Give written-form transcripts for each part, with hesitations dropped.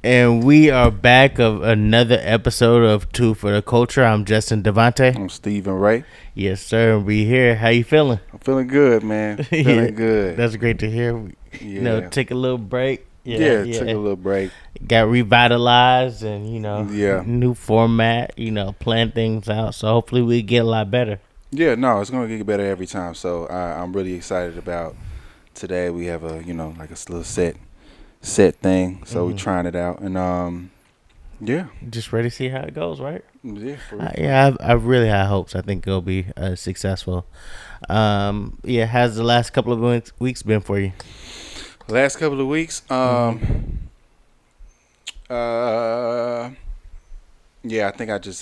And we are back of another episode of Twofortheculture. I'm Justin Devonte. I'm Stephen Ray. Yes, sir. We here. How you feeling? I'm feeling good, man. Feeling good. That's great to hear. Yeah. Take a little break. Took a little break. Got revitalized and, Yeah. new format, plan things out. So hopefully we get a lot better. Yeah, no, it's going to get better every time. So I'm really excited about today. We have a, like a little set thing. So we're trying it out. And, yeah. Just ready to see how it goes, right? Yeah. I really have hopes. I think it'll be successful. How's the last couple of weeks been for you? Last couple of weeks, yeah, I think I just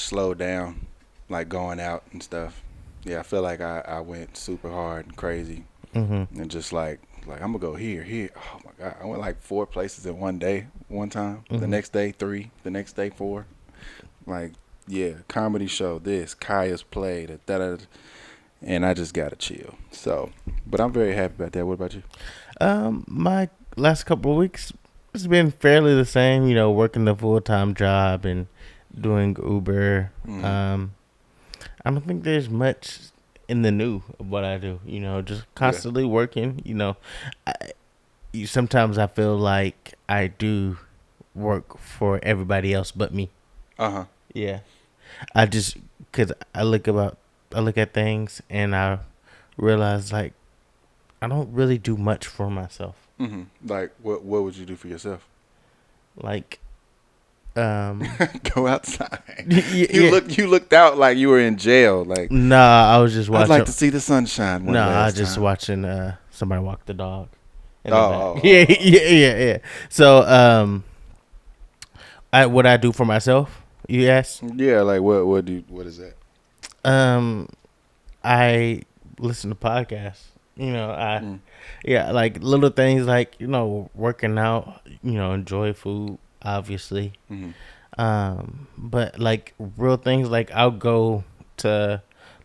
slowed down, like going out and stuff. Yeah, I feel like I went super hard and crazy, and just like I'm gonna go here. Oh my God, I went like 4 places in one day, one time. The next day 3, the next day 4. Like, yeah, comedy show, this, Kaya's play, that, and I just gotta chill. So, but I'm very happy about that. What about you? My last couple of weeks it's been fairly the same, working the full-time job and doing Uber. I don't think there's much in the new of what I do, just constantly working, sometimes I feel like I do work for everybody else but me. Yeah. Cause I look at things and I realize like I don't really do much for myself. Like, what would you do for yourself? Like, go outside. You looked out like you were in jail. Like, nah, I was just watching. I'd like to see the sunshine. I was just watching somebody walk the dog. Yeah. So, what I do for myself, you ask? Yeah, like what is that? I listen to podcasts. Like little things like, working out, enjoy food, obviously. But like real things, like I'll go to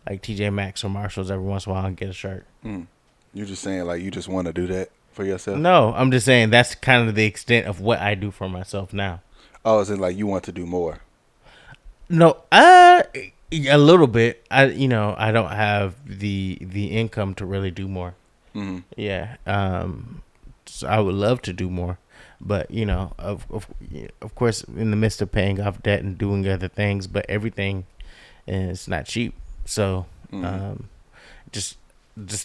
like TJ Maxx or Marshalls every once in a while and get a shirt. You're just saying like you just want to do that for yourself? No, I'm just saying that's kind of the extent of what I do for myself now. Oh, is it like you want to do more? No, a little bit. I don't have the income to really do more. Yeah. So I would love to do more, but of course, in the midst of paying off debt and doing other things, but everything is not cheap. So, just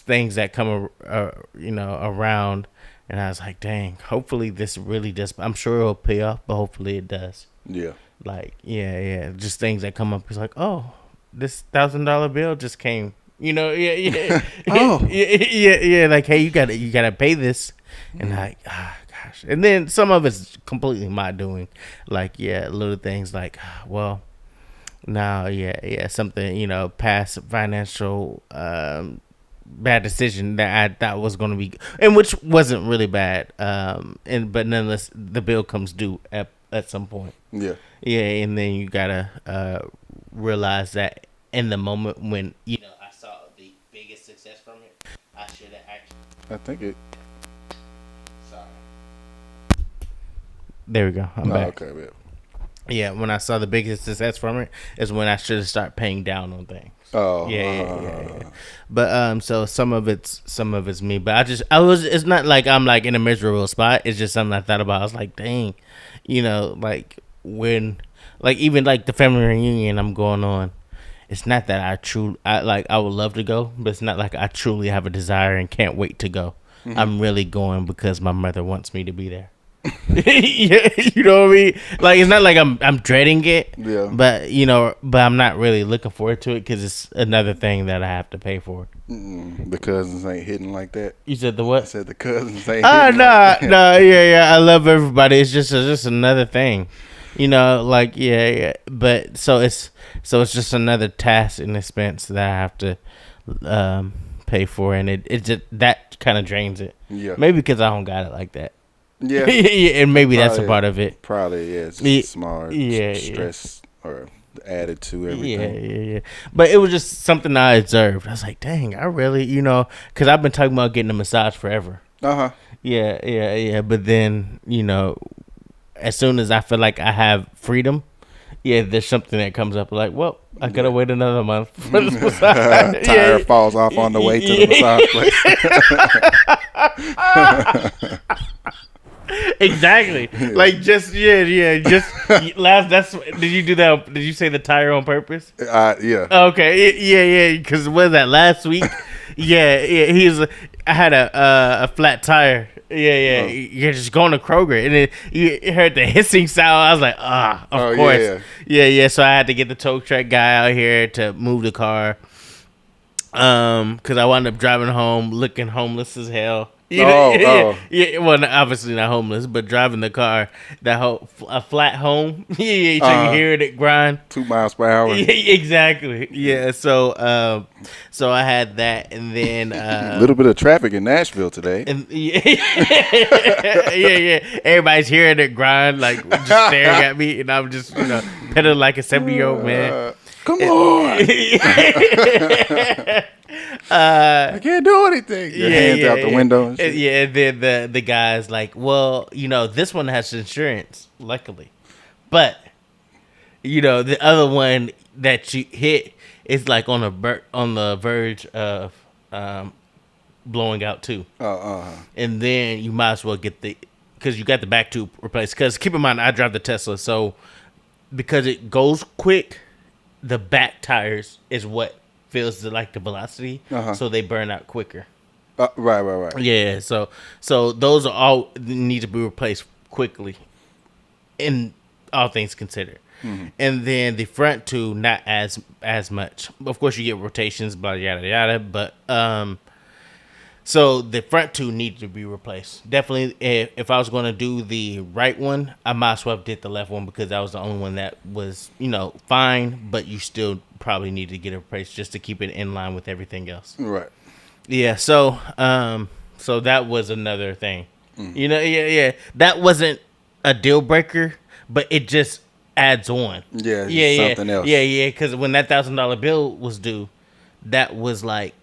things that come, around, and I was like, dang, hopefully this really does. I'm sure it'll pay off, but hopefully it does. Yeah. Like, yeah. Just things that come up. It's like, oh, this $1,000 bill just came. Yeah. Oh. Yeah. Like, hey, you gotta pay this, and like, gosh. And then some of it's completely my doing. Like, little things like, well, now, something, past financial bad decision that I thought was gonna be, and which wasn't really bad. But nonetheless, the bill comes due at some point. Yeah. Yeah, and then you gotta realize that in the moment when I saw the biggest success from it, I should have actually. I think it. Sorry. There we go. I'm back. Okay, man. Yeah, when I saw the biggest success from it is when I should have started paying down on things. Oh. Yeah. But so some of it's me, but it's not like I'm like in a miserable spot. It's just something I thought about. I was like, dang, like when, like even like the family reunion I'm going on. It's not that I would love to go, but it's not like I truly have a desire and can't wait to go. I'm really going because my mother wants me to be there. Yeah, you know what I mean? Like, it's not like I'm dreading it, but but I'm not really looking forward to it because it's another thing that I have to pay for. The cousins ain't hitting like that. You said the what? I said the cousins ain't hitting like that. Yeah. I love everybody. It's just another thing. Like, but so it's just another task and expense that I have to pay for, and it just that kind of drains it. Yeah, maybe because I don't got it like that. Yeah, and maybe that's a part of it. Probably, it's just smart. Stress or added to everything. Yeah. But it was just something I observed. I was like, dang, I really, because I've been talking about getting a massage forever. Yeah. But then, as soon as I feel like I have freedom, yeah, there's something that comes up like, well, I gotta wait another month for this massage. Tire falls off on the way to the massage place. Exactly. Like just last. That's did you do that? Did you say the tire on purpose? Yeah. Okay. Yeah. Because was that last week? Yeah. I had a flat tire. Yeah. You're just going to Kroger, and then you heard the hissing sound. I was like, of course. Yeah. So I had to get the tow truck guy out here to move the car. Because I wound up driving home looking homeless as hell. Yeah, well, obviously not homeless, but driving the car, a flat home. So you hear it grind 2 miles per hour. Yeah, exactly. Yeah, so I had that, and then a little bit of traffic in Nashville today. And yeah, everybody's hearing it grind, like just staring at me, and I'm just pedaling like a 70-year-old man. Come on. I can't do anything. Your hands out the window. And shit. Then the guy's like, well, this one has insurance, luckily. But, the other one that you hit is like on the verge of blowing out too. And then you might as well get because you got the back tube replaced. Because keep in mind, I drive the Tesla, so because it goes quick, the back tires is what feels the velocity, so they burn out quicker. Right. Yeah, so those are all need to be replaced quickly, in all things considered. Mm-hmm. And then the front two, not as much. Of course, you get rotations, blah yada yada. But so the front two need to be replaced. Definitely, if I was going to do the right one, I might as well have did the left one because that was the only one that was, fine, but you still probably need to get it replaced just to keep it in line with everything else. Right. Yeah. So that was another thing. Mm. Yeah. That wasn't a deal breaker, but it just adds on. Yeah. Something else. Yeah. Because when that $1,000 bill was due, that was like.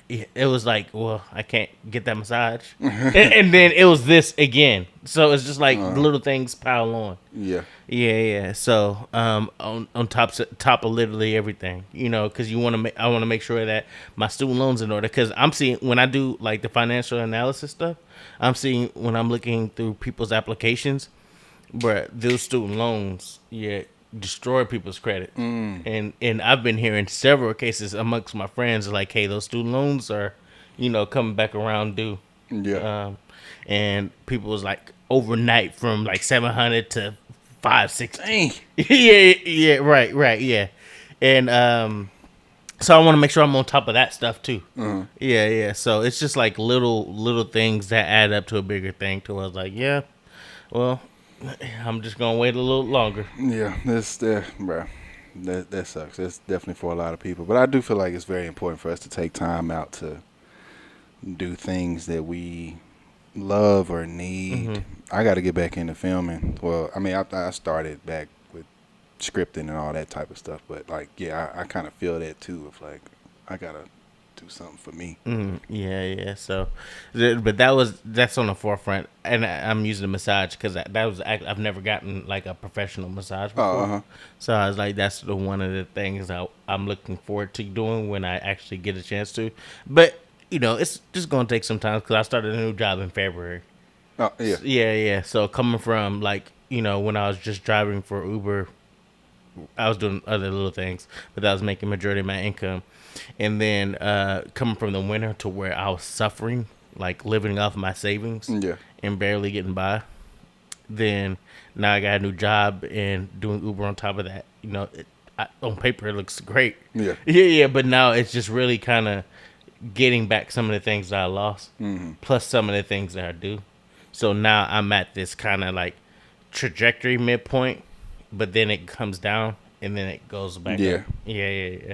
It was like, well, I can't get that massage, and then it was this again. So it's just like little things pile on. Yeah. So on top of literally everything, because I want to make sure that my student loans in order. Because I'm seeing when I do like the financial analysis stuff, I'm seeing when I'm looking through people's applications, but those student loans, destroy people's credit. And I've been hearing several cases amongst my friends like, hey, those student loans are coming back around due. And people was like overnight from like 700 to 560. Right And so I want to make sure I'm on top of that stuff too. So it's just like little things that add up to a bigger thing to where I was like, well, I'm just gonna wait a little longer. Yeah, bro. That sucks. It's definitely for a lot of people, but I do feel like it's very important for us to take time out to do things that we love or need. Mm-hmm. I got to get back into filming. Well, I mean, I started back with scripting and all that type of stuff, but like, I kind of feel that too. Of like, I gotta do something for me. Yeah. So, but that's on the forefront, and I'm using the massage because I've never gotten like a professional massage before. So I was like, that's one of the things I'm looking forward to doing when I actually get a chance to. But it's just gonna take some time because I started a new job in February. Yeah. So coming from like when I was just driving for Uber, I was doing other little things, but that was making majority of my income. And then coming from the winter to where I was suffering, like living off my savings and barely getting by. Then now I got a new job and doing Uber on top of that. On paper it looks great. Yeah. But now it's just really kind of getting back some of the things that I lost, plus some of the things that I do. So now I'm at this kind of like trajectory midpoint, but then it comes down and then it goes back up. Yeah.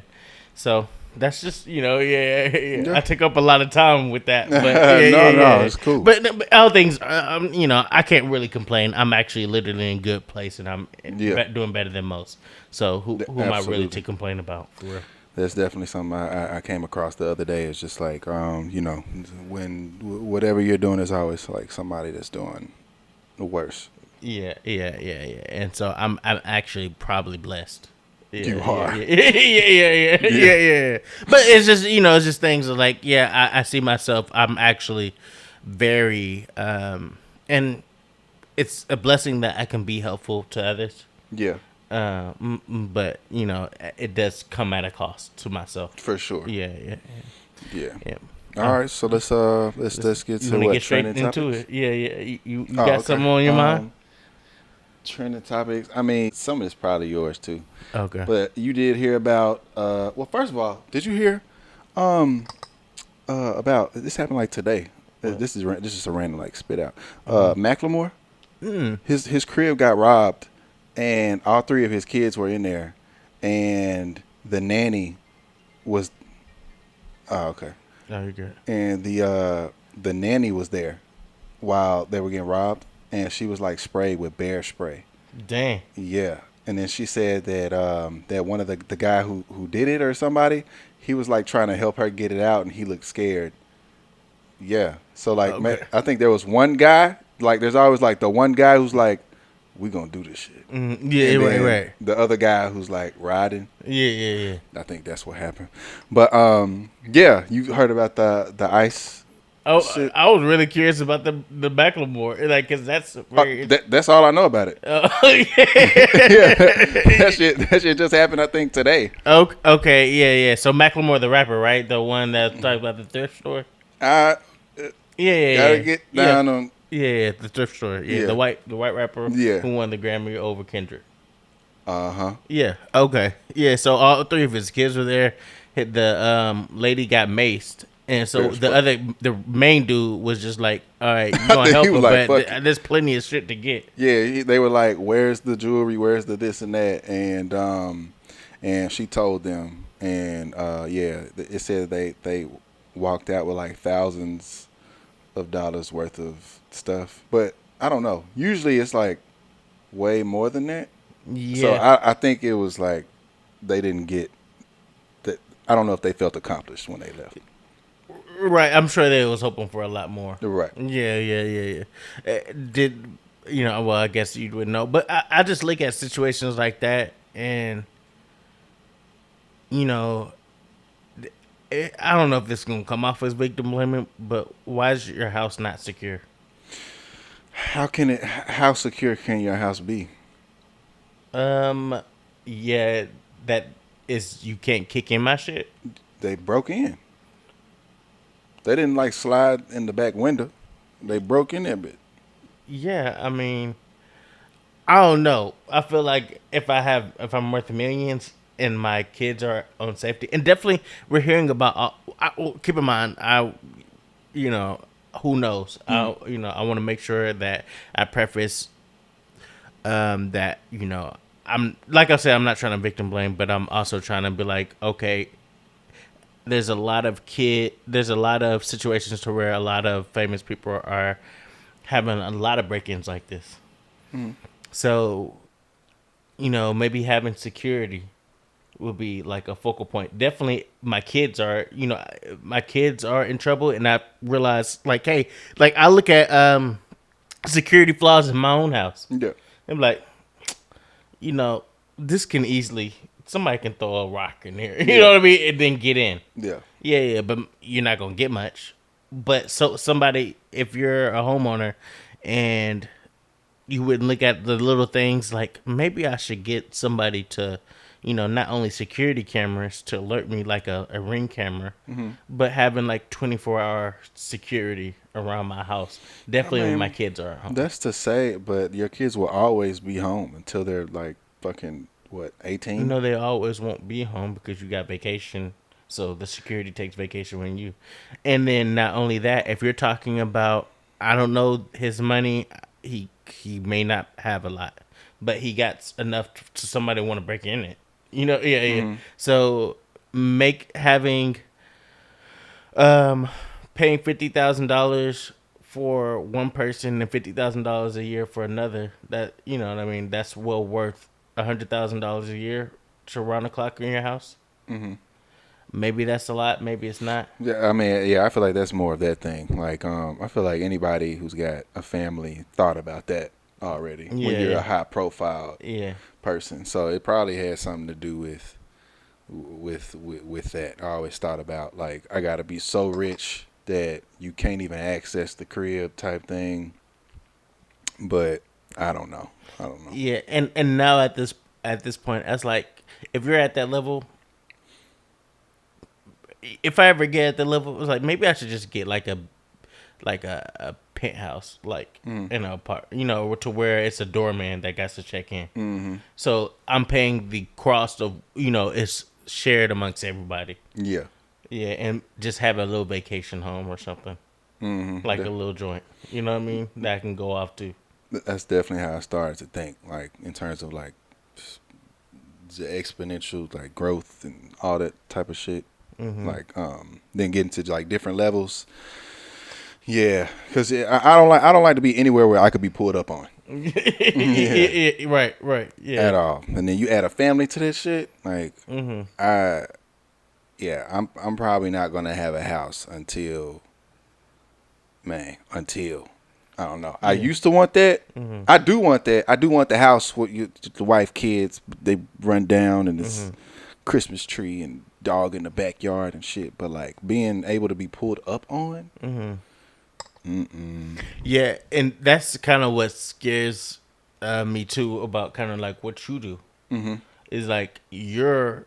So that's just I took up a lot of time with that, but no, it's cool. But other things, I can't really complain. I'm actually literally in a good place, and I'm doing better than most. So who am I really to complain about? For real? That's definitely something I came across the other day. It's just like when whatever you're doing is always like somebody that's doing the worst. Yeah. And so I'm actually probably blessed. You are. Yeah. Yeah. But it's just it's just things like I see myself. I'm actually very and it's a blessing that I can be helpful to others. Yeah. But it does come at a cost to myself. For sure. Yeah. Yeah. Yeah. All right. So let's get You to want to what get straight trending into topics. it? Yeah. You Oh, got okay. something on your mind? Trending topics. I mean, some of it's probably yours too. Okay. But you did hear about well, first of all, did you hear um about this happened like today. What? This is a random like spit out. Mm-hmm. Macklemore, Mm. his crib got robbed and all three of his kids were in there and the nanny was okay. Oh, you're good. And the nanny was there while they were getting robbed and she was like sprayed with bear spray. Dang. Yeah. And then she said that that one of the guy who did it or somebody, he was like trying to help her get it out and he looked scared. Yeah. So like Okay. I think there was one guy, like there's always like the one guy who's like, we gonna do this shit. Yeah, And right, then right. the other guy who's like riding. Yeah. I think that's what happened. But yeah, you heard about the ice Oh, shit. I was really curious about the Macklemore, like, cause that's very. That's all I know about it. Yeah. Yeah. That shit just happened I think today. Okay, yeah. So Macklemore, the rapper, right? The one that talked about the thrift store. I Yeah. gotta get down on. Yeah, the thrift store. Yeah, Yeah. the white rapper. Yeah. Who won the Grammy over Kendrick. Uh-huh. Yeah. Okay. Yeah. So all three of his kids were there. The lady got maced, and so the main dude was just like, "All right, you gonna help He was him, like, but "Fuck it." there's plenty of shit to get." Yeah, they were like, "Where's the jewelry? Where's the this and that?" And she told them, and yeah, it said they walked out with like thousands of dollars worth of stuff. But I don't know. Usually it's like way more than that. Yeah. So I think it was like they didn't get that. I don't know if they felt accomplished when they left. Right. I'm sure they was hoping for a lot more. Right. Yeah. Did well, I guess you would know, but I just look at situations like that, and I don't know if this is gonna come off as victim blaming, but why is your house not secure? How secure can your house be? Yeah, that is, you can't kick in my shit. They broke in. They didn't like slide in the back window. They broke in there bit. Yeah, I mean, I don't know. I feel like if I'm worth millions and my kids are on safety, and definitely we're hearing about. Keep in mind, who knows? I want to make sure that I preface that I'm, like I said, I'm not trying to victim blame, but I'm also trying to be like, okay, there's a lot of situations to where a lot of famous people are having a lot of break-ins like this. So, maybe having security will be like a focal point. Definitely my kids are in trouble, and I realize, like, hey, like I look at security flaws in my own house. Yeah. I'm like, this can easily, somebody can throw a rock in here, you know what I mean, and then get in. Yeah. Yeah, but you're not gonna get much. But so somebody, if you're a homeowner and you wouldn't look at the little things, like maybe I should get somebody to, not only security cameras to alert me, like a Ring camera, but having like 24-hour security around my house. Definitely when my kids are at home. That's to say, but your kids will always be home until they're like fucking what, 18? They always won't be home because you got vacation. So the security takes vacation when you, and then not only that, if you're talking about, I don't know his money, he may not have a lot, but he got enough to somebody want to break in it. Yeah. So having paying $50,000 for one person and $50,000 a year for another, that what I mean, that's well worth $100,000 a year to run a clock in your house. Maybe that's a lot, maybe it's not. Yeah, I mean, yeah, I feel like that's more of that thing. Like, I feel like anybody who's got a family thought about that. already when Yeah, you're a yeah, high profile yeah. person. So it probably had something to do with that. I always thought about like I gotta be so rich that you can't even access the crib type thing. But I don't know. I don't know. Yeah, and now at this point, that's like if you're at that level, if I ever get at the level, it's like maybe I should just get like a penthouse, like Mm. in a part, to where it's a doorman that got to check in. Mm-hmm. So I'm paying the cost of it's shared amongst everybody. Yeah. Yeah, and just have a little vacation home or something, Mm-hmm. like a little joint. You know what I mean? That I can go off to. That's definitely how I started to think, like in terms of like the exponential like growth and all that type of shit. Hmm. Like then getting to like different levels. Yeah, because I don't like to be anywhere where I could be pulled up on. Yeah, Right, right, yeah. at all. And then you add a family to this shit, like Hmm. I yeah, I'm probably not gonna have a house until I don't know. I Yeah. used to want that. Hmm. I do want that. I do want the house with the wife, kids. They run down and Hmm. this Christmas tree and dog in the backyard and shit. But like being able to be pulled up on. Hmm. Mm-mm. Yeah, and that's kind of what scares me too about kind of like what you do Mm-hmm. is like you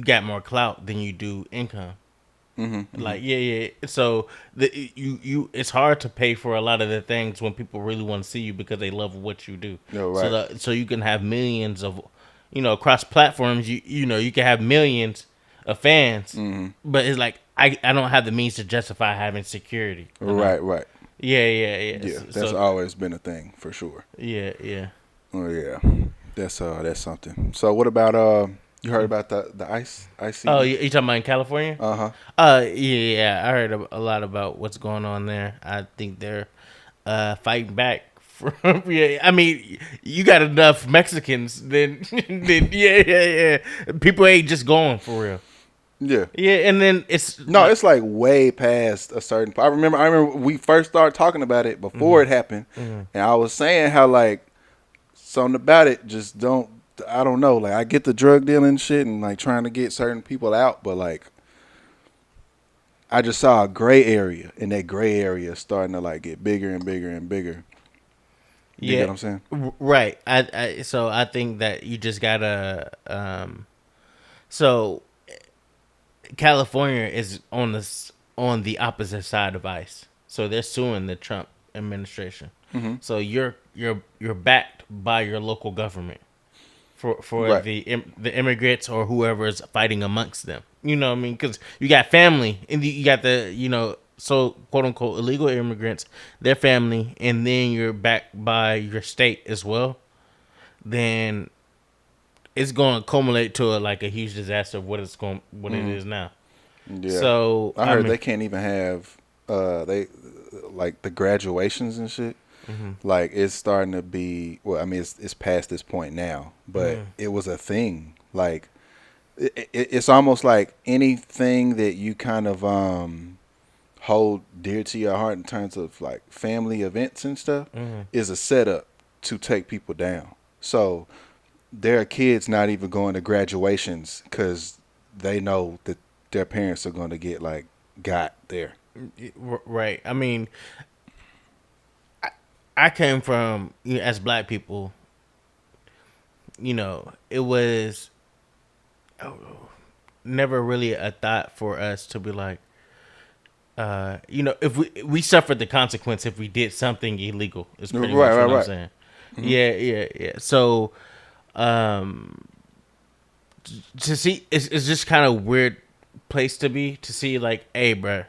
got more clout than you do income. Mm-hmm. Mm-hmm. Like yeah. So it's hard to pay for a lot of the things when people really want to see you because they love what you do. No, So right. so you can have millions of across platforms. You can have millions of fans, Mm-hmm. but it's like I don't have the means to justify having security. Right, right. Yeah. Yeah, that's So always been a thing for sure. yeah. Oh yeah, that's something. So what about you heard about the ice Oh, sea? you talking about in California? Uh-huh. Yeah. I heard a lot about what's going on there. I think they're fighting back. Yeah, I mean, you got enough Mexicans, then yeah. People ain't just going for real. Yeah. Yeah, and then it's No, like, it's like way past a certain. I remember we first started talking about it before mhm, it happened, mhm. and I was saying how like something about it just don't. I don't know. Like I get the drug dealing shit and like trying to get certain people out, but like I just saw a gray area, and that gray area is starting to like get bigger and bigger and bigger. You get Yeah, what I'm saying? right. So I think that you just gotta so California is on the opposite side of ICE. So they're suing the Trump administration. Mm-hmm. So you're backed by your local government for Right. the immigrants or whoever is fighting amongst them. You know what I mean? Because you got family and you got the so quote unquote illegal immigrants, their family, and then you're backed by your state as well. Then it's going to culminate to like a huge disaster of what it Mm-hmm. is now. Yeah. So I I heard mean, they can't even have they like the graduations and shit. hmm Like it's starting to be well. I mean, it's past this point now, but hmm it was a thing. Like it's almost like anything that you kind of hold dear to your heart in terms of like family events and stuff hmm is a setup to take people down. So there are kids not even going to graduations because they know that their parents are going to get like got there. right. I mean, I came from as black people. It was never really a thought for us to be like, if we suffered the consequence if we did something illegal. Is pretty Right, much right, what I'm right. saying. Mm-hmm. Yeah. So, um, to see it's just kind of weird place to be to see like, hey, bruh,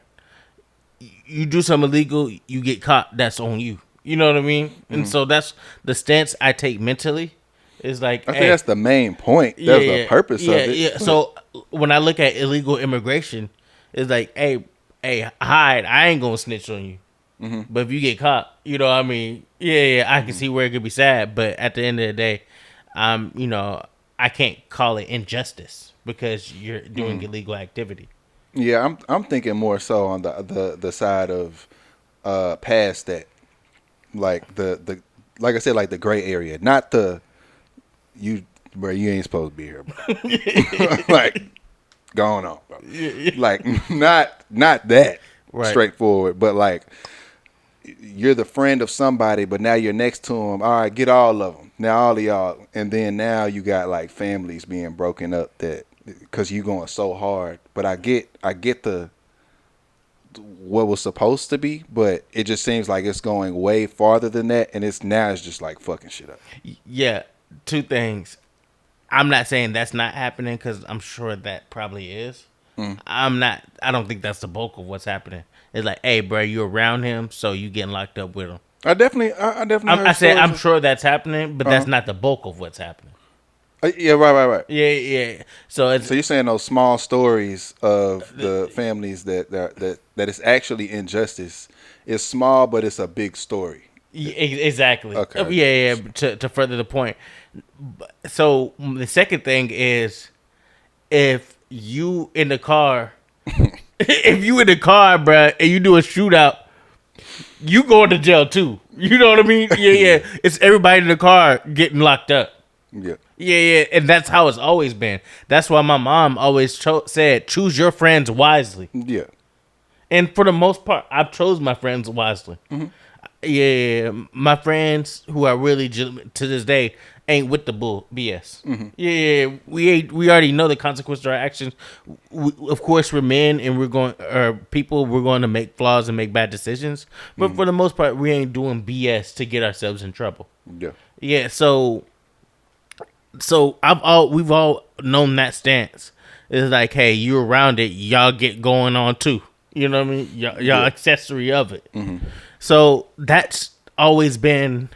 you do something illegal, you get caught. That's on you. You know what I mean? And Mm-hmm. so that's the stance I take mentally. Is like, I think hey, that's the main point. That's the purpose of it. yeah. But So when I look at illegal immigration, it's like, hey, hide. I ain't gonna snitch on you. mm-hmm. But if you get caught, what I mean? Yeah. I can Mm-hmm. see where it could be sad, but at the end of the day, I can't call it injustice because you're doing Mm-hmm. illegal activity. Yeah, I'm thinking more so on the side of past that, like the like I said, like the gray area, not the you, bro. You ain't supposed to be here, bro. Like, going on, bro. Like, not that Right. straightforward, but like you're the friend of somebody, but now you're next to them. All right, get all of them. Now all of y'all, and then now you got like families being broken up that because you going so hard. But I get the what was supposed to be, but it just seems like it's going way farther than that, and it's just like fucking shit up. Yeah. Two things. I'm not saying that's not happening because I'm sure that probably is. I don't think that's the bulk of what's happening. It's like, hey, bro, you around him, so you getting locked up with him. I definitely heard I said I'm stories sure that's happening, but that's not the bulk of what's happening. yeah, right. Yeah. So you're saying those small stories of the families that is actually injustice is small, but it's a big story. exactly. Okay. Yeah. To further the point. So the second thing is, if you in the car, bruh, and you do a shootout, you going to jail too. You know what I mean? Yeah. It's everybody in the car getting locked up. Yeah, and that's how it's always been. That's why my mom always said, choose your friends wisely. Yeah. And for the most part, I've chose my friends wisely. Yeah, my friends who are really to this day ain't with the bull BS. Yeah, we already know the consequences of our actions. Of course, we're men and we're going to make flaws and make bad decisions. But for the most part, we ain't doing BS to get ourselves in trouble. Yeah. So we've all known that stance. It's like, hey, you around it, y'all get going on too. You know what I mean? Y'all accessory of it. So that's always been,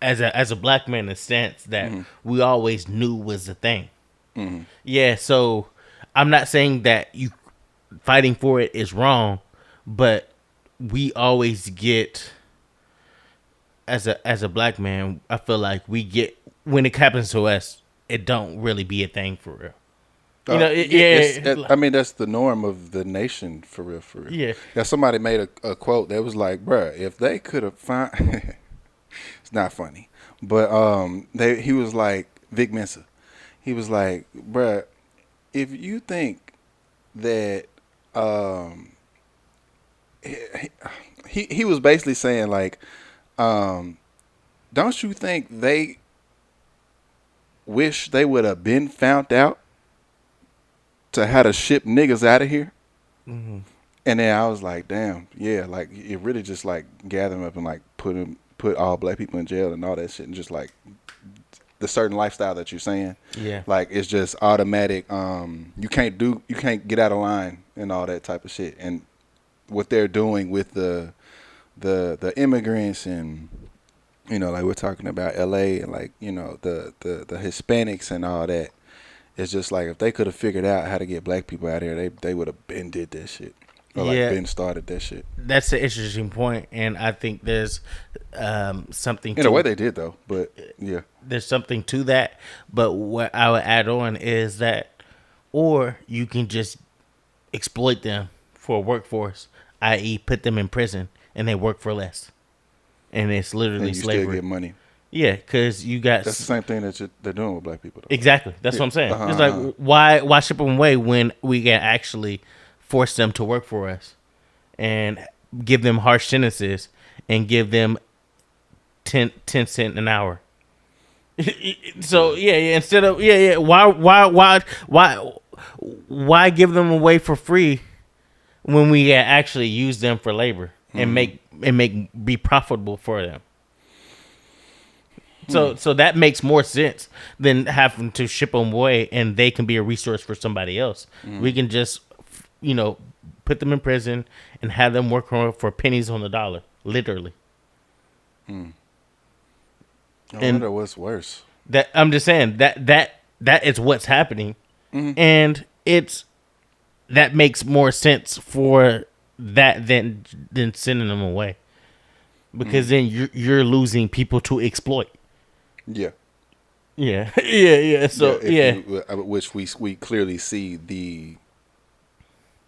as a black man, a stance that we always knew was the thing. Yeah. So I'm not saying that you fighting for it is wrong, but we always get, as a black man, I feel like we get, when it happens to us, it don't really be a thing for real. You know, I mean, that's the norm of the nation, for real. Yeah. Somebody made a quote that was like, bruh, if they could have found, it's not funny, but he was like, Vic Mensa, he was like, bruh, if you think that, he was basically saying like, don't you think they wish they would have been found out to how to ship niggas out of here? And then I was like, damn, yeah, like it really just like gather them up and like put all black people in jail and all that shit, and just like the certain lifestyle that you're saying, like it's just automatic. You can't get out of line and all that type of shit. And what they're doing with the immigrants, and you know, like we're talking about LA, and like, you know, the Hispanics and all that. It's just like if they could have figured out how to get black people out here, they would have been did that shit. Or like been started that shit. That's an interesting point, and I think there's something in a way they did though, but yeah. There's something to that. But what I would add on is that, or you can just exploit them for a workforce, i.e. put them in prison and they work for less. And it's literally and you slavery. Still get money. Yeah, because you got... That's the same thing that they're doing with black people, though. Exactly. That's what I'm saying. It's like, why ship them away when we can actually force them to work for us and give them harsh sentences and give them 10 cents an hour? So, instead of... Why give them away for free when we can actually use them for labor and be profitable for them? So that makes more sense than having to ship them away and they can be a resource for somebody else. We can just, put them in prison and have them work for pennies on the dollar, literally. I wonder what's worse. That I'm just saying that is what's happening, and that makes more sense for that than sending them away, because then you're losing people to exploit. Yeah. So which we clearly see the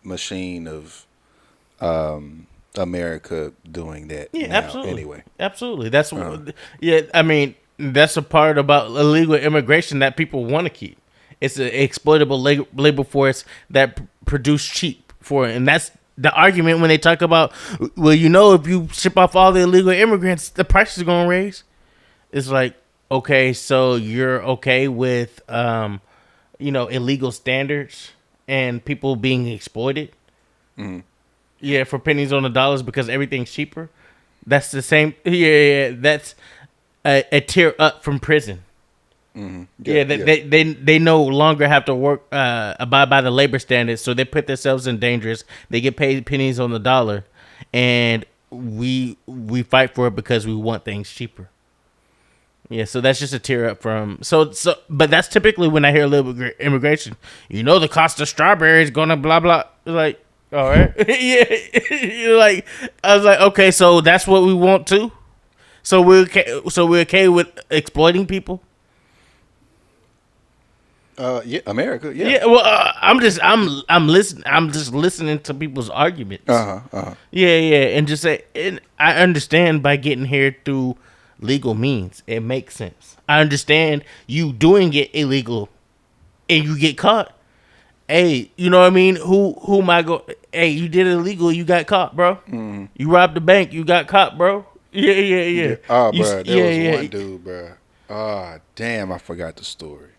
machine of America doing that Yeah, now absolutely. anyway. Absolutely. That's yeah. I mean, that's a part about illegal immigration that people want to keep. It's an exploitable labor force that produce cheap for it, and that's the argument when they talk about. Well, if you ship off all the illegal immigrants, the price is going to raise. It's like, okay, so you're okay with illegal standards and people being exploited. Mm-hmm. Yeah, for pennies on the dollars because everything's cheaper. That's the same. Yeah. That's a tier up from prison. Mm-hmm. Yeah, they no longer have to work abide by the labor standards, so they put themselves in dangerous. They get paid pennies on the dollar, and we fight for it because we want things cheaper. Yeah, so that's just a tier up from but that's typically when I hear illegal immigration. The cost of strawberries gonna blah blah. Like, all right, yeah, you're like, I was like, okay, so that's what we want too. So we're okay with exploiting people. Yeah, America. Yeah. Yeah. Well, I'm listening. I'm just listening to people's arguments. Yeah, and just say, and I understand by getting here through legal means. It makes sense. I understand you doing it illegal, and you get caught. Hey, you know what I mean? Who am I go? Hey, you did it illegal. You got caught, bro. Mm-hmm. You robbed the bank. You got caught, bro. Yeah. Oh, bro, there was one dude, bro. Oh, damn, I forgot the story.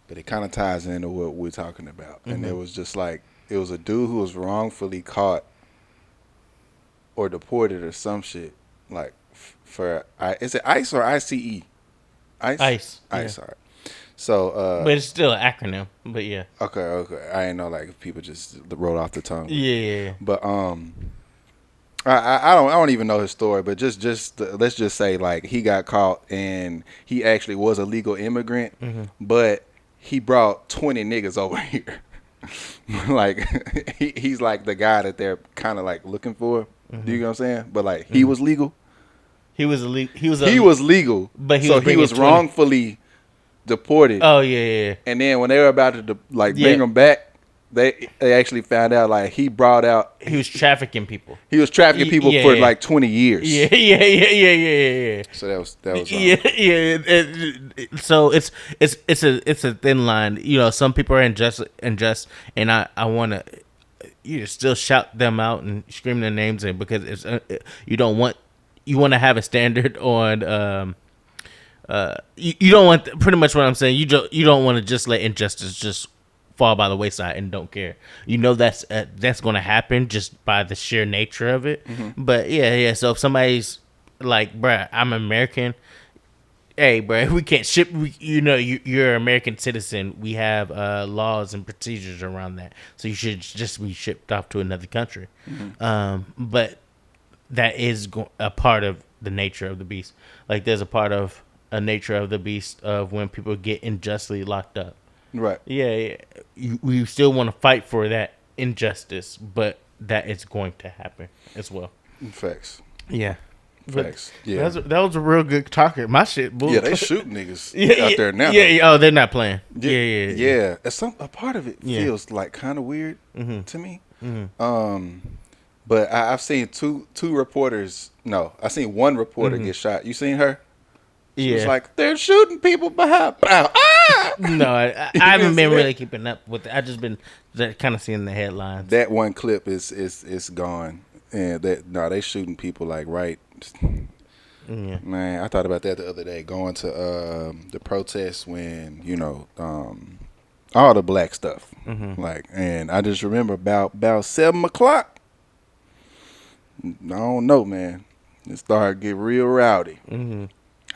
But it kind of ties into what we're talking about. Mm-hmm. And it was just like, it was a dude who was wrongfully caught or deported or some shit. Like, is it ICE or ICE? ICE, yeah. all right. So, but it's still an acronym. But yeah. Okay. I didn't know like if people just rolled off the tongue. Yeah. But I don't even know his story. But just let's just say like he got caught and he actually was a legal immigrant, mm-hmm. but he brought 20 niggas over here. Like he's like the guy that they're kind of like looking for. Mm-hmm. Do you know what I'm saying? But like he was legal. He was legal, but he was wrongfully deported. Oh yeah. And then when they were about to bring him back, they actually found out like he was trafficking people. He was trafficking people for like 20 years. Yeah. So that was yeah. So it's a thin line. Some people are unjust, and I want to still shout them out and scream their names in because you want to have a standard on. You don't want pretty much what I'm saying. You don't want to just let injustice just fall by the wayside and don't care. That's going to happen just by the sheer nature of it. Mm-hmm. But yeah. So if somebody's like, bruh, I'm American. Hey, bruh, we can't ship. You're an American citizen. We have laws and procedures around that. So you should just be shipped off to another country. Mm-hmm. But that is a part of the nature of the beast. Like there's a part of a nature of the beast of when people get unjustly locked up. Right. Yeah. We still want to fight for that injustice, but that is going to happen as well. Facts. Yeah. Facts. Yeah. That was a real good talker. My shit, bull. Yeah, they shoot niggas out there now. Yeah. Oh, they're not playing. Yeah. A part of it feels like kind of weird to me. Mm-hmm. But I've seen two reporters. No, I seen one reporter get shot. You seen her? She was like, they're shooting people behind. No, I haven't been really keeping up with it. I've just been kind of seeing the headlines. That one clip is gone. And they shooting people like right. Yeah. Man, I thought about that the other day going to the protests when, all the black stuff. Mm-hmm. And I just remember about 7:00. I don't know, man. It started to get real rowdy. Mm-hmm.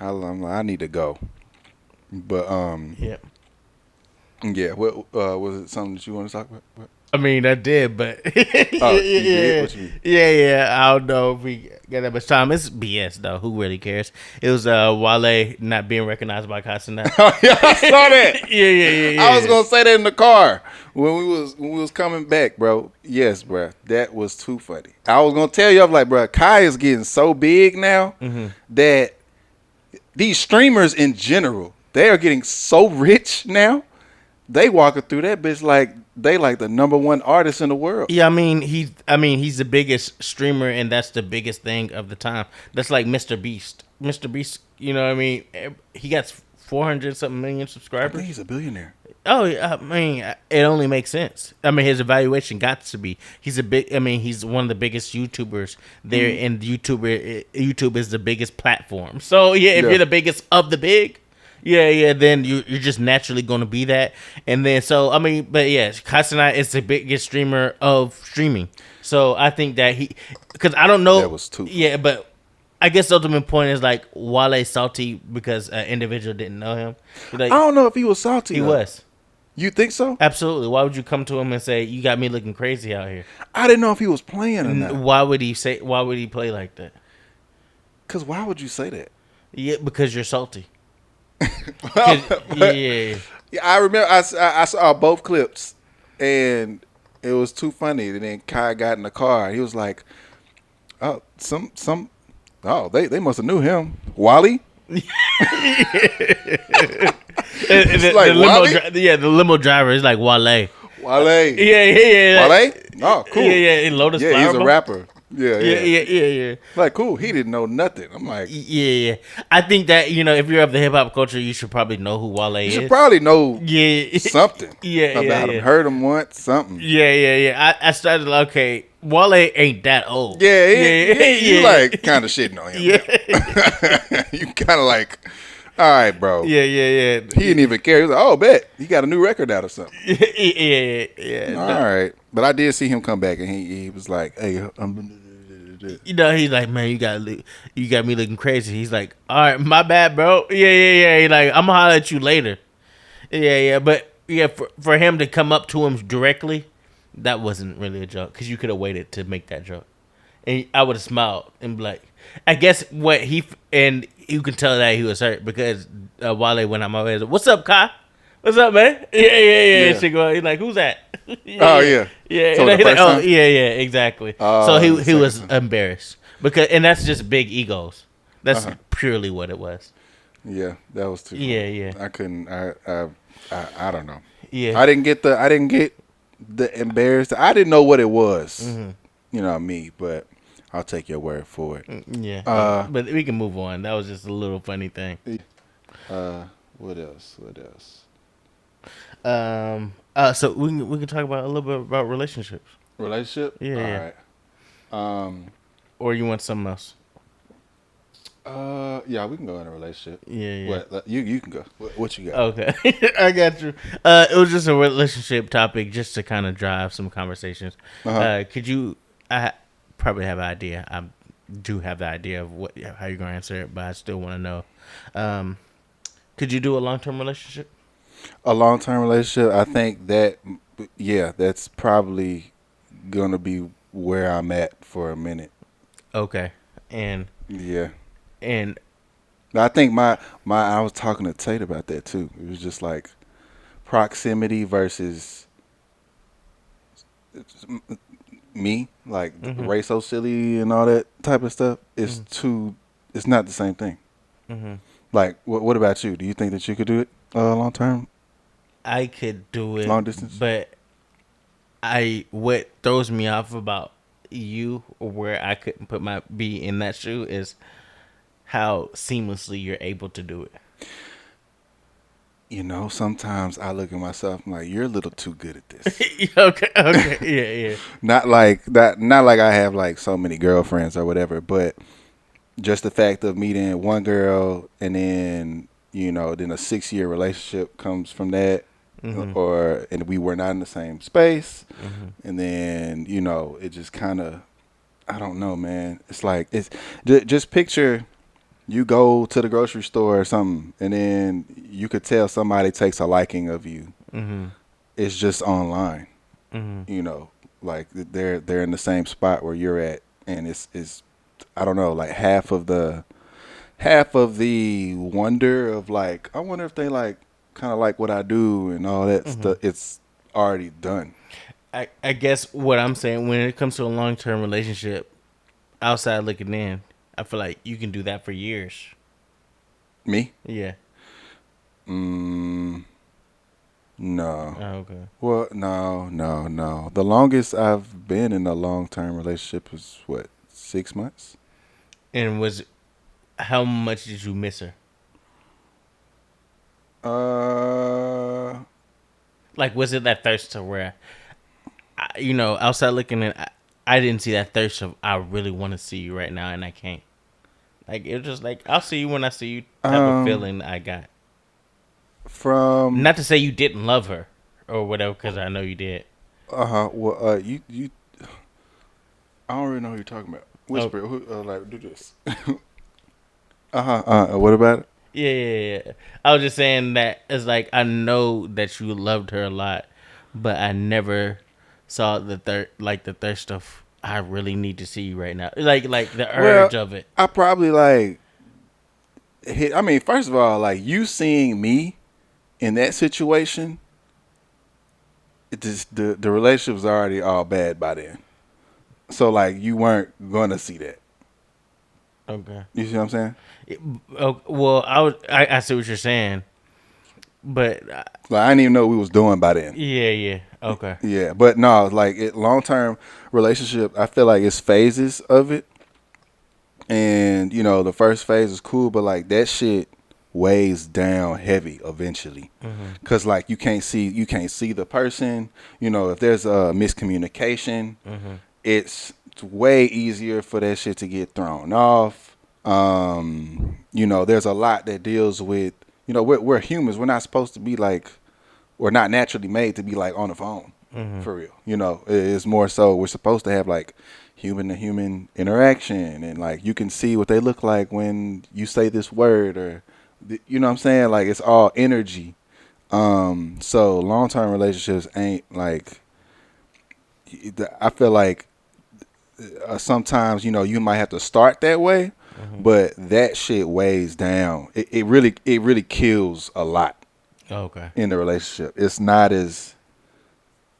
I'm like, I need to go. But yeah. What was it? Something that you want to talk about? What? I mean, I did, but you did? What you mean? Yeah. I don't know if we got that much time. It's BS though. Who really cares? It was Wale not being recognized by Casanat. Oh yeah, I saw that. Yeah. I was gonna say that in the car when we was coming back, bro. Yes, bro, that was too funny. I was gonna tell you, I'm like, bro, Kai is getting so big now that these streamers in general, they are getting so rich now they walking through that bitch like they like the number one artist in the world. Yeah, I mean he's the biggest streamer, and that's the biggest thing of the time. That's like Mr. Beast. Mr. Beast, you know what I mean? He got 400 something million I think subscribers. he's a billionaire. Oh, yeah, I mean, it only makes sense. I mean, his evaluation got to be. He's a big. I mean, he's one of the biggest YouTubers there, and YouTube is the biggest platform. So yeah, if Yeah. you're the biggest of the big, yeah, then you're just naturally going to be that. And then so I mean, but yeah, Casanat is the biggest streamer of streaming. So I think that because I don't know. That was too. Yeah, but I guess the ultimate point is like Wale salty because an individual didn't know him. Like, I don't know if he was salty. he though. was. You think so? Absolutely. Why would you come to him and say you got me looking crazy out here? I didn't know if he was playing or not. Why would he say? Why would he play like that? Cause why would you say that? Yeah, because you're salty. 'Cause- yeah. Yeah, I remember I saw both clips, and it was too funny. And then Kai got in the car. And he was like, "Oh, they must have knew him, Wally." The limo driver is like Wale. Wale. Yeah. Wale? Oh, cool. Yeah. Lotus Yeah, he's a Flower Bomb. rapper. Yeah. Yeah. Like, cool. He didn't know nothing. I'm like, Yeah. I think that if you're of the hip hop culture, you should probably know who Wale is. you should probably know Yeah. something Yeah, about him. Heard him once, something. Yeah. I started like, okay, Wale ain't that old. Yeah, you like kind of shitting on him. Yeah. You kind of like, all right, bro. Yeah. He didn't even care. He was like, oh, bet. He got a new record out or something. Yeah. All right. But I did see him come back, and he was like, hey, He's like, man, you got me looking crazy. He's like, all right, my bad, bro. Yeah. He's like, I'm gonna holler at you later. Yeah. But yeah, for him to come up to him directly, that wasn't really a joke because you could have waited to make that joke, and I would have smiled and be like, I guess and you can tell that he was hurt because Wale went out my way. What's up, Kai? What's up, man? Yeah. She go, he's like, who's that? Yeah. So And the he's like, first time? yeah, exactly. So he was embarrassed and that's just big egos. That's purely what it was. Yeah, that was too. Yeah. I couldn't. I don't know. Yeah. I didn't get the embarrassed. I didn't know what it was. You know me, but I'll take your word for it. Yeah. But we can move on. That was just a little funny thing. What else? So we can talk about a little bit about relationships. Relationship? Yeah. All right. Or you want something else? Yeah, we can go in a relationship. Yeah. What you can go. What you got? Okay, I got you. It was just a relationship topic, just to kind of drive some conversations. Could you? I probably have an idea. I do have the idea of how you're gonna answer it, but I still want to know. Could you do a long-term relationship? A long-term relationship, I think that's probably gonna be where I'm at for a minute. Okay, and I think I was talking to Tate about that too. It was just like proximity versus me, like Reysosilly and all that type of stuff. It's it's not the same thing. Like, what about you? Do you think that you could do it long term? I could do it long distance, but what throws me off about you, or where I couldn't be in that shoe, is how seamlessly you're able to do it. You know, sometimes I look at myself, I'm like, you're a little too good at this. Okay, yeah. Not like that. Not like I have like so many girlfriends or whatever, but just the fact of meeting one girl and then then a 6-year relationship comes from that, and we were not in the same space, and then it just kind of, I don't know, man. It's like just picture you go to the grocery store or something, and then you could tell somebody takes a liking of you. It's just online, like they're in the same spot where you're at, and it's I don't know, like half of the wonder of like, I wonder if they like kind of like what I do and all that stuff. It's already done. I guess what I'm saying, when it comes to a long-term relationship, outside looking in, I feel like you can do that for years. Me? Yeah. No. Oh, okay. Well, no. The longest I've been in a long-term relationship is what, 6 months? And was how much did you miss her? Uh, Like, was it that thirst to where, outside looking in, I didn't see that thirst of I really want to see you right now and I can't. Like it was just like I'll see you when I see you type of um, feeling I got. from Not to say you didn't love her or whatever, because I know you did. well, you, I don't really know who you're talking about. Oh, Whisper, like do this. What about it? yeah. I was just saying that it's like I know that you loved her a lot, but I never saw the thirst of I really need to see you right now. Like the Well, urge of it. I probably like hit. I mean, first of all, like you seeing me in that situation, it just the relationship was already all bad by then. So like you weren't gonna see that. Okay. You see what I'm saying? Oh, well, I see what you're saying, but Like I didn't even know what we was doing by then. yeah. Okay. Yeah, but no, like long term relationship, I feel like it's phases of it, and the first phase is cool, but like that shit weighs down heavy eventually, cause like you can't see the person. If there's a miscommunication, it's way easier for that shit to get thrown off. There's a lot that deals with we're humans. We're not supposed to be like we're not naturally made to be like on the phone for real. It's more so we're supposed to have like human to human interaction and like you can see what they look like when you say this word or you know what I'm saying? Like it's all energy. So long term relationships ain't like I feel like sometimes you might have to start that way, but that shit weighs down. It really kills a lot Okay. in the relationship. It's Easy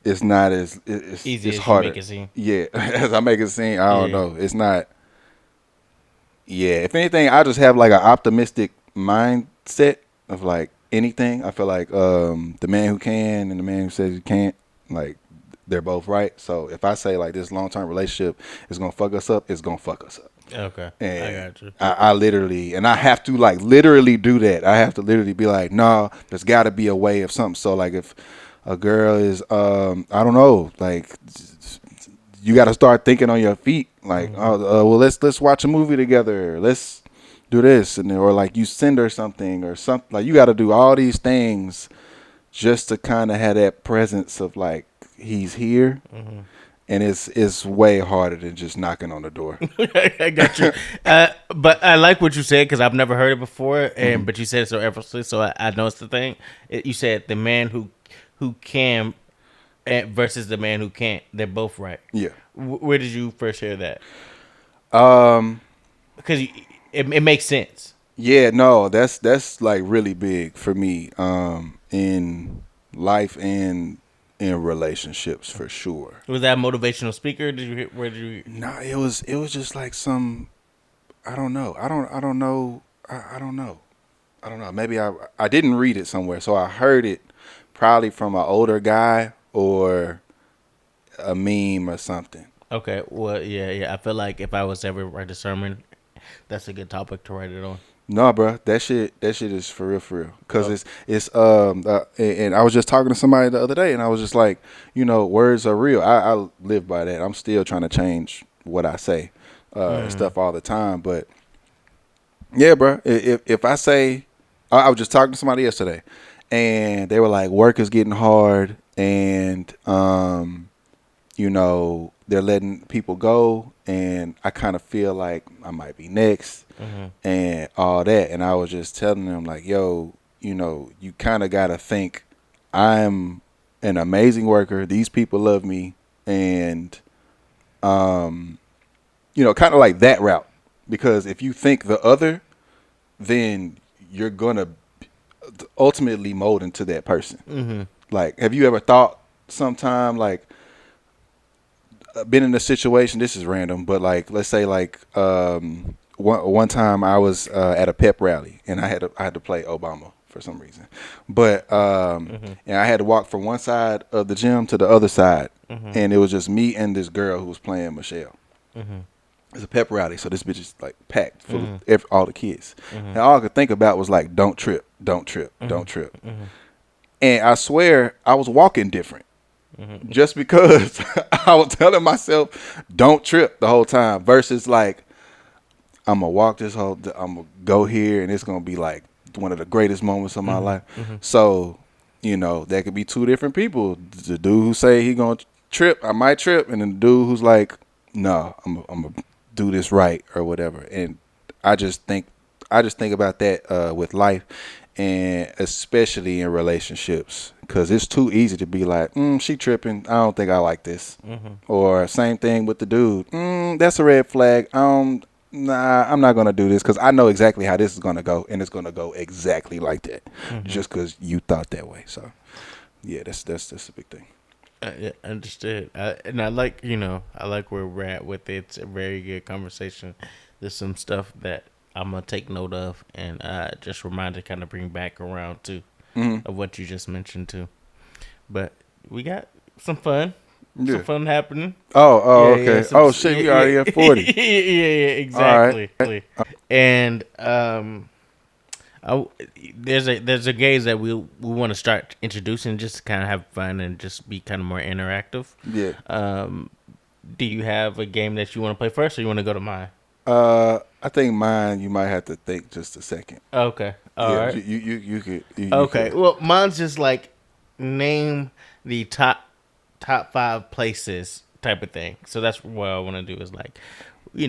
it's as you make harder. it seem. Yeah, as I make it seem, I don't Yeah. know. It's not. Yeah, if anything, I just have like an optimistic mindset of like anything. I feel like the man who can and the man who says he can't, like they're both right. So if I say like this long term relationship is gonna fuck us up, it's gonna fuck us up. Okay. I And got you. I literally, and I have to like literally do that. I have to literally be like, no, there's got to be a way of something. So like, if a girl is, I don't know, like, you got to start thinking on your feet. Like, well, let's watch a movie together. Let's do this, and or like you send her something or something. Like you got to do all these things just to kind of have that presence of like he's here. And it's way harder than just knocking on the door. I got you. But I like what you said because I've never heard it before, and but you said it so effortlessly, so I know it's the thing. You said the man who can versus the man who can't. They're both right. Yeah. Where did you first hear that? Um. Because it makes sense. Yeah. No. That's like really big for me. In life and in relationships for sure. Was that a motivational speaker? Did you hear? Where did you? No, it was just like some. I don't know. I don't know. I don't know. I don't know. Maybe I didn't read it somewhere, so I heard it probably from an older guy or a meme or something. Okay. Well, yeah. I feel like if I was ever write a sermon, that's a good topic to write it on. No, bro, that shit is for real. Cause Oh, it's and I was just talking to somebody the other day, and I was just like, words are real. I live by that. I'm still trying to change what I say, and stuff all the time. But yeah, bro, if I say, I was just talking to somebody yesterday, and they were like, work is getting hard, and they're letting people go, and I kind of feel like I might be next and all that. And I was just telling them like, yo, you kind of got to think I'm an amazing worker. These people love me. And, kind of like that route. Because if you think the other, then you're going to ultimately mold into that person. Like, have you ever thought sometime like, been in a situation, this is random, but like let's say like one time I was at a pep rally and I had to play Obama for some reason. But and I had to walk from one side of the gym to the other side, and it was just me and this girl who was playing Michelle. It's a pep rally, so this bitch is like packed full of all the kids. And all I could think about was like, don't trip, don't trip, don't trip. And I swear I was walking different. Just because I was telling myself, don't trip the whole time, versus like, I'm going to walk this I'm going to go here, and it's going to be like one of the greatest moments of my life. So, you know, that could be two different people. The dude who say he going to trip, I might trip, and then the dude who's like, no, I'm going to do this right or whatever. And I just think about that with life, and especially in relationships, because it's too easy to be like, she tripping, I don't think I like this. Or same thing with the dude, that's a red flag, nah, I'm not gonna do this because I know exactly how this is gonna go, and it's gonna go exactly like that, just because you thought that way. So yeah, that's a big thing. Yeah, understood. And I like, I like where we're at with it. It's a very good conversation. There's some stuff that I'm gonna take note of, and just remind to kind of bring back around too, of what you just mentioned too. But we got some fun. Yeah. Some fun happening. Okay. Shit, we already at 40. Yeah, exactly. Right. And there's a games that we want to start introducing, just to kind of have fun and just be kind of more interactive. Yeah. Do you have a game that you want to play first, or you want to go to mine? I think mine, you might have to think just a second. Okay. All right. You could. Okay. Well, mine's just like name the top 5 places type of thing. So that's what I want to do is like,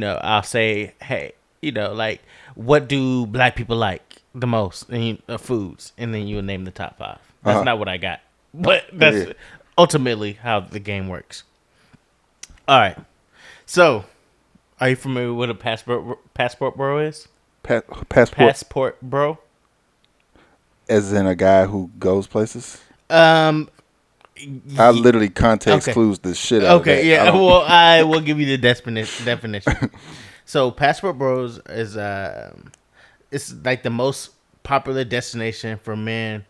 I'll say, hey, like, what do black people like the most in foods? And then you'll name the top 5. That's not what I got. But that's ultimately how the game works. All right. So, are you familiar with what a passport bro is? Passport bro? As in a guy who goes places? I literally context clues the shit out of that. Okay, yeah. Well, I will give you the definition. So, Passport Bros is it's like the most popular destination for men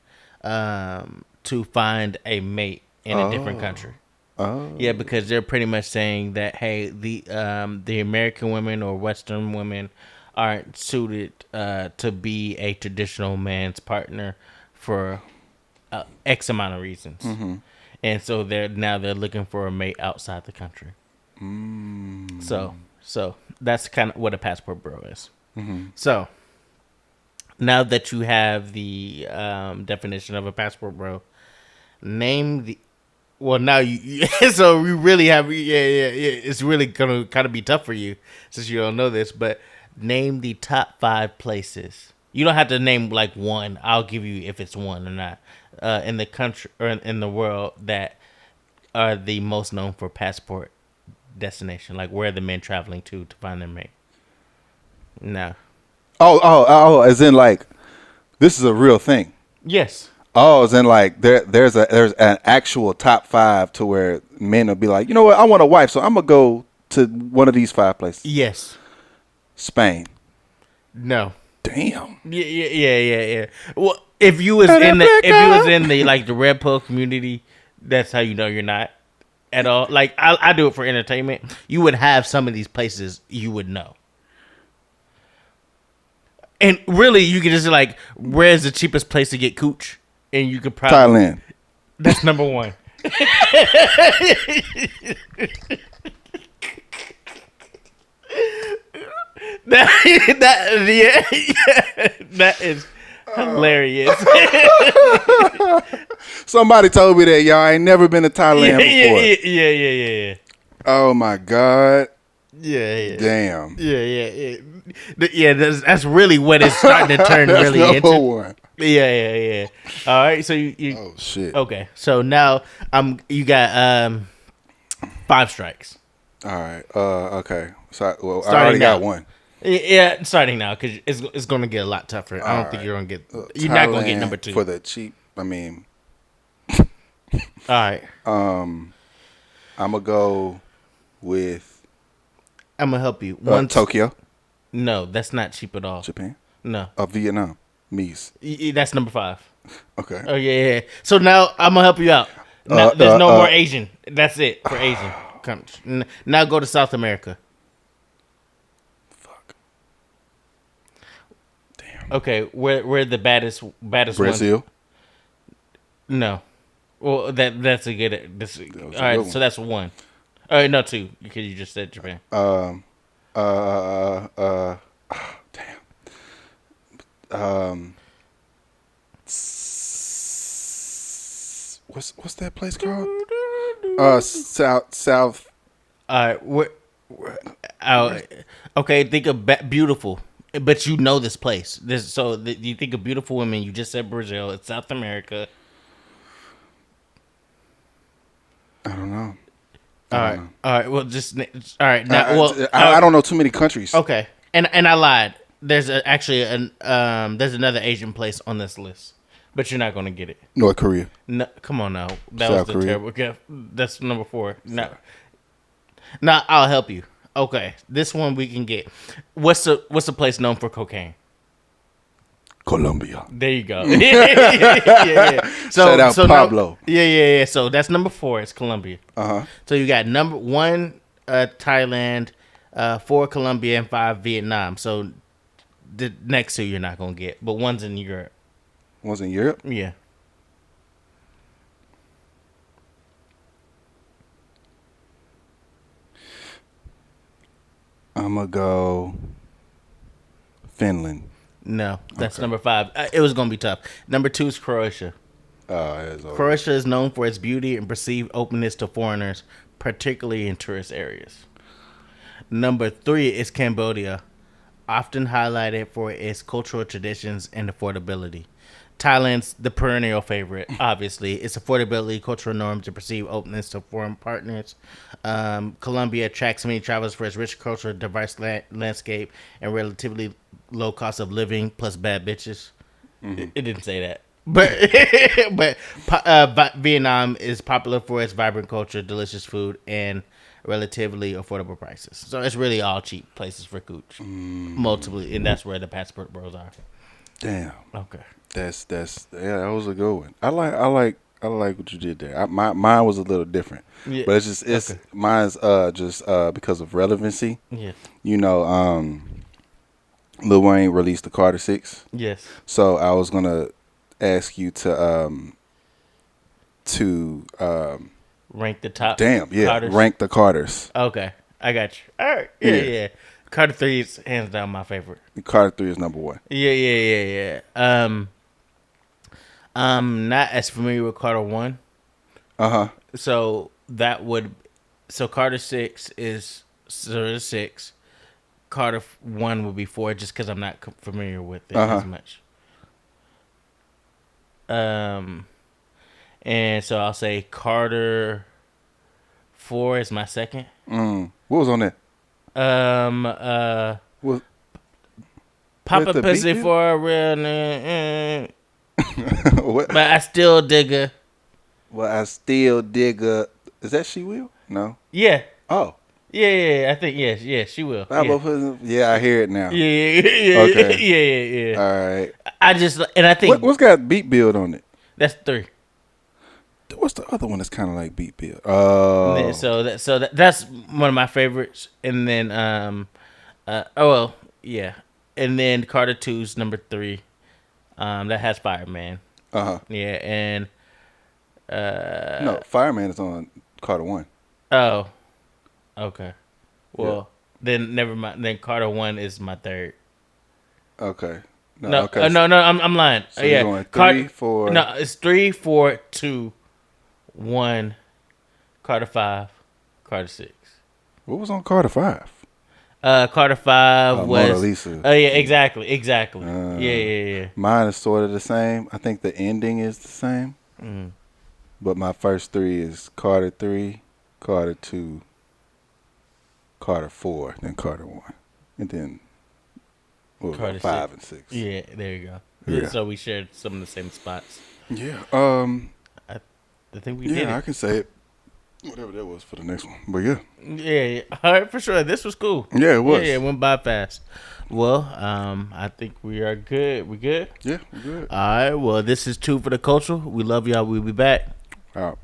to find a mate in a different country. Oh. Yeah, because they're pretty much saying that, hey, the American women or Western women aren't suited to be a traditional man's partner for X amount of reasons. And so they're looking for a mate outside the country. So that's kind of what a passport bro is. So now that you have the definition of a passport bro, name the. Well, now you so we really have yeah. It's really gonna kind of be tough for you since you don't know this, but name the top 5 places. You don't have to name like one. I'll give you if it's one or not. In the country or in the world that are the most known for passport destination, like where are the men traveling to find their mate? No. As in like this is a real thing. Yes. Oh, as in like there's an actual top 5 to where men will be like, you know what, I want a wife, so I'm gonna go to one of these 5 places. Yes. Spain. No. Damn. Yeah. Well, if you was in the like the Red Pill community, that's how you know you're not at all. Like I do it for entertainment. You would have some of these places you would know. And really, you could just like, where's the cheapest place to get cooch? And you could probably Thailand. That's number 1. That is hilarious. Somebody told me that, y'all. I ain't never been to Thailand before. Yeah. Oh my God. Yeah. Damn. Yeah. That's really what it's starting to turn really into. One. Yeah. All right, so you. Oh shit. Okay, so now you got 5 strikes. All right. Okay. So I already got one. Yeah, starting now because it's going to get a lot tougher. I don't think you're going to get. You're not going to get number 2 for the cheap. I mean. All right. I'm gonna go with. I'm gonna help you. Tokyo. No, that's not cheap at all. Japan. No. Vietnam. Mies. That's number 5. Okay. Oh yeah. So now I'm gonna help you out. Now, there's no more Asian. That's it for Asian countries. Now go to South America. Fuck. Damn. Okay, where the baddest Brazil. ones? No. Well, that's a good. All right, so that's 1. All right, no 2 because you just said Japan. Damn. What's that place called? South. All right, okay, think of beautiful, but you know this place. You think of beautiful women. You just said Brazil. It's South America. I don't know. All right. Well, all right. Now, I don't know too many countries. Okay, and I lied. There's actually there's another Asian place on this list, but you're not gonna get it. North Korea. No, come on now. That South was Korea. terrible. Okay, that's number 4. No, I'll help you. Okay, this one we can get. What's the place known for cocaine? Colombia. There you go. yeah. Shout out Pablo. Yeah. So that's number 4. It's Colombia. So you got number 1, Thailand, 4, Colombia, and 5, Vietnam. So the next 2 you're not gonna get, but one's in Europe. One's in Europe. Yeah. I'm gonna go Finland. No, that's number 5. It was gonna be tough. Number 2 is Croatia. Croatia is known for its beauty and perceived openness to foreigners, particularly in tourist areas. Number 3 is Cambodia, often highlighted for its cultural traditions and affordability. Thailand's the perennial favorite, obviously. Its affordability, cultural norms, and perceived openness to foreign partners. Colombia attracts many travelers for its rich culture, diverse landscape, and relatively low cost of living, plus bad bitches. Mm-hmm. It didn't say that. But Vietnam is popular for its vibrant culture, delicious food, and relatively affordable prices. So it's really all cheap places for cooch. Multiple, and that's where the passport bros are. Damn. Okay. That was a good one. I like what you did there. Mine was a little different, but mine's just because of relevancy. Yeah. You know, Lil Wayne released the Carter 6. Yes. So I was gonna ask you to rank the top. Damn, yeah, Carters. Rank the Carters. Okay, I got you. All right, yeah. Carter 3 is hands down my favorite. Carter 3 is number 1. Yeah. I'm not as familiar with Carter 1. So Carter 6 is 6. Carter 1 would be 4, just because I'm not familiar with it as much. And so I'll say Carter 4 is my second. What was on that? Papa pussy for a real nigga. But I still dig her. Well, I still dig her. Is that She Will? No. Yeah. Oh. Yeah. I think yeah, She Will. Yeah, I hear it now. Yeah. Okay. Yeah. All right. I think what's got Beat Build on it? That's 3. What's the other one that's kind of like Beat Build? Oh. So that's one of my favorites. And then and then Carter 2's number 3. That has Fireman. Yeah, and no, Fireman is on Carter 1. Oh. Okay. Well, then never mind. Then Carter 1 is my 3rd. Okay. No, okay. No, I'm lying. So you're going 3, 4. No, it's 3, 4, 2, 1. Carter 5, Carter 6. What was on Carter 5? Carter 5 was Mona Lisa. Oh yeah, exactly. Yeah. Mine is sort of the same. I think the ending is the same. But my first 3 is Carter 3, Carter 2, Carter 4, then Carter 1, and then Carter 5 6. And 6. Yeah, there you go. Yeah. So we shared some of the same spots. Yeah. I think we did it. Yeah, I can say it. Whatever that was for the next one. But yeah. Yeah. All right, for sure. This was cool. Yeah, it was. Yeah, it went by fast. Well, I think we are good. We good? Yeah, we're good. All right. Well, this is Two for the Culture. We love y'all. We'll be back. All right.